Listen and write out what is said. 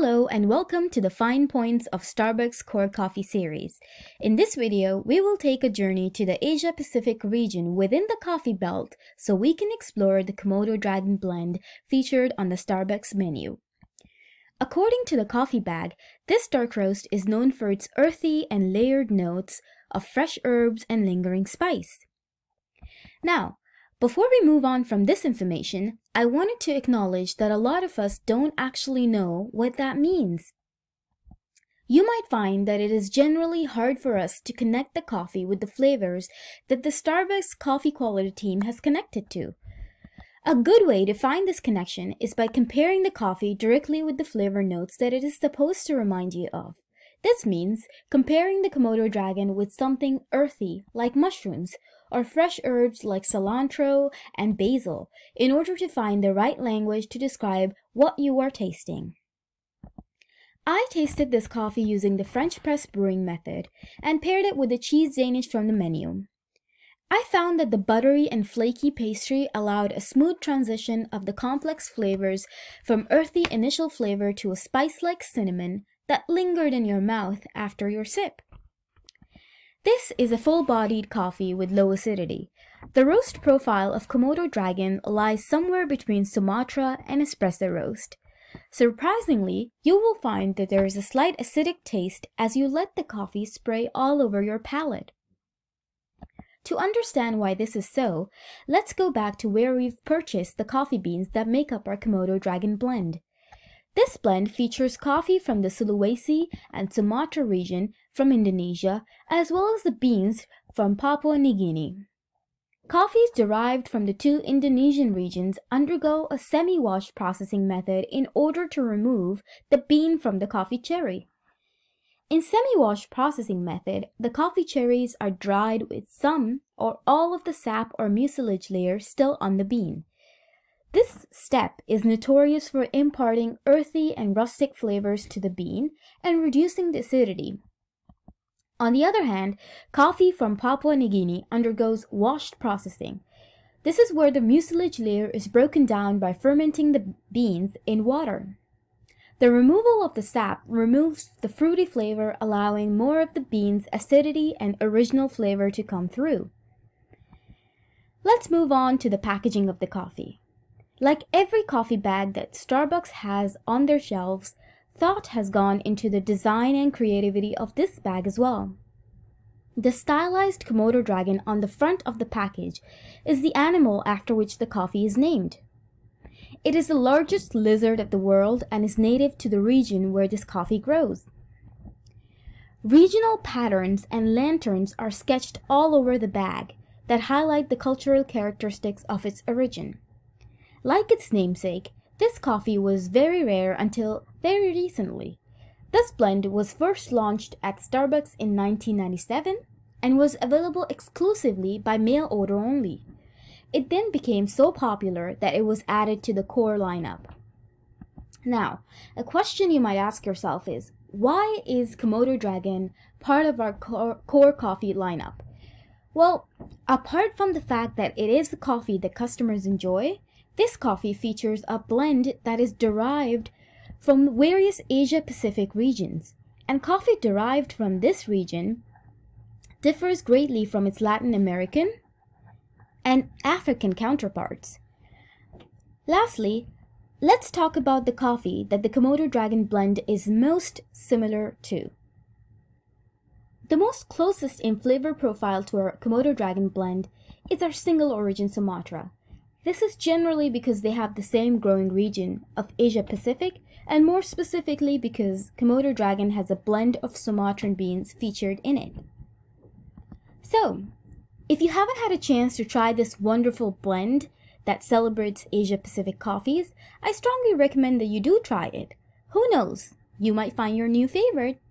Hello and welcome to the Fine Points of Starbucks Core Coffee series. In this video, we will take a journey to the Asia-Pacific region within the coffee belt so we can explore the Komodo Dragon blend featured on the Starbucks menu. According to the coffee bag, this dark roast is known for its earthy and layered notes of fresh herbs and lingering spice. Now, before we move on from this information, I wanted to acknowledge that a lot of us don't actually know what that means. You might find that it is generally hard for us to connect the coffee with the flavors that the Starbucks coffee quality team has connected to. A good way to find this connection is by comparing the coffee directly with the flavor notes that it is supposed to remind you of. This means comparing the Komodo Dragon with something earthy like mushrooms or fresh herbs like cilantro and basil in order to find the right language to describe what you are tasting. I tasted this coffee using the French press brewing method and paired it with the cheese Danish from the menu. I found that the buttery and flaky pastry allowed a smooth transition of the complex flavors from earthy initial flavor to a spice-like cinnamon that lingered in your mouth after your sip. This is a full-bodied coffee with low acidity. The roast profile of Komodo Dragon lies somewhere between Sumatra and espresso roast. Surprisingly, you will find that there is a slight acidic taste as you let the coffee spray all over your palate. To understand why this is so, let's go back to where we've purchased the coffee beans that make up our Komodo Dragon blend. This blend features coffee from the Sulawesi and Sumatra region from Indonesia, as well as the beans from Papua New Guinea. Coffees derived from the two Indonesian regions undergo a semi-wash processing method in order to remove the bean from the coffee cherry. In semi-wash processing method, the coffee cherries are dried with some or all of the sap or mucilage layer still on the bean. This step is notorious for imparting earthy and rustic flavors to the bean and reducing the acidity. On the other hand, coffee from Papua New Guinea undergoes washed processing. This is where the mucilage layer is broken down by fermenting the beans in water. The removal of the sap removes the fruity flavor, allowing more of the bean's acidity and original flavor to come through. Let's move on to the packaging of the coffee. Like every coffee bag that Starbucks has on their shelves, thought has gone into the design and creativity of this bag as well. The stylized Komodo Dragon on the front of the package is the animal after which the coffee is named. It is the largest lizard of the world and is native to the region where this coffee grows. Regional patterns and lanterns are sketched all over the bag that highlight the cultural characteristics of its origin. Like its namesake, this coffee was very rare until very recently. This blend was first launched at Starbucks in 1997 and was available exclusively by mail order only. It then became so popular that it was added to the core lineup. Now, a question you might ask yourself is, why is Komodo Dragon part of our core coffee lineup? Well, apart from the fact that it is the coffee that customers enjoy, this coffee features a blend that is derived from various Asia-Pacific regions, and coffee derived from this region differs greatly from its Latin American and African counterparts. Lastly, let's talk about the coffee that the Komodo Dragon blend is most similar to. The most closest in flavor profile to our Komodo Dragon blend is our single origin Sumatra. This is generally because they have the same growing region of Asia-Pacific, and more specifically because Komodo Dragon has a blend of Sumatran beans featured in it. So, if you haven't had a chance to try this wonderful blend that celebrates Asia-Pacific coffees, I strongly recommend that you do try it. Who knows, you might find your new favorite.